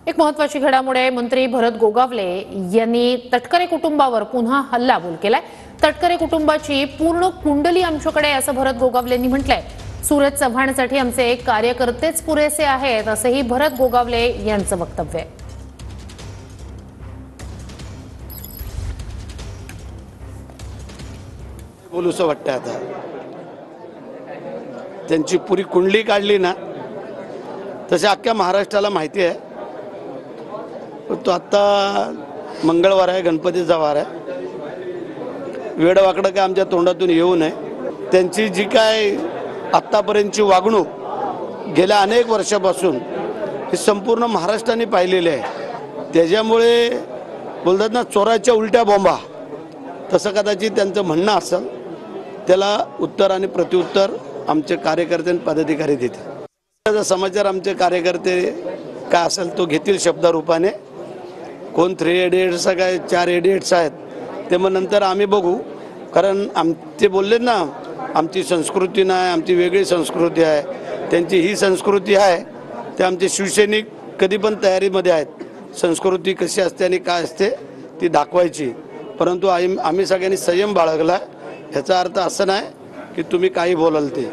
एक महत्त्वाची घडामोड आहे। मंत्री भरत गोगावले यांनी तटकरे कुटुंबावर पुन्हा हल्लाबोल केलाय। तटकरे कुटुंबाची पूर्ण कुंडली आमच्याकडे असं भरत गोगावलेंनी म्हटलंय। सूरज चव्हाणसाठी आमचे कार्यकर्तेच पुरेसे आहेत असंही भरत गोगावले यांचं वक्तव्य आहे। बोलूसं वाटतं आता त्यांची पुरी कुंडली काढली ना तसे अख्ख्या महाराष्ट्राला माहिती आहे। तो आता मंगळवार आहे, गणपतीचा वार आहे। वेडवाकडं काय आमच्या तोंडातून येऊ नये। त्यांची जी काय आत्तापर्यंतची वागणूक गेल्या अनेक वर्षापासून ही संपूर्ण महाराष्ट्राने पाहिलेली आहे। त्याच्यामुळे बोलतात ना चोराच्या उलट्या बॉम्बा, तसं कदाचित त्यांचं म्हणणं असेल। त्याला उत्तर आणि प्रत्युत्तर आमचे कार्यकर्ते आणि पदाधिकारी देतील। त्याचा समाचार आमचे कार्यकर्ते काय असेल तो घेतील शब्दरूपाने। कोण 3 एडिएट्स काय 4 एडिएट्स आहेत ते मग नंतर आम्ही बघू। कारण ते बोलले ना आमची संस्कृती नाही, आमची वेगळी संस्कृती आहे, त्यांची ही संस्कृती आहे। ते आमचे शिवसैनिक कधी पण तयारीमध्ये आहेत संस्कृती कशी असते आणि काय असते ती दाखवायची। परंतु आम्ही सगळ्यांनी संयम बाळगला। ह्याचा अर्थ असं नाही की तुम्ही काही बोलाल ते।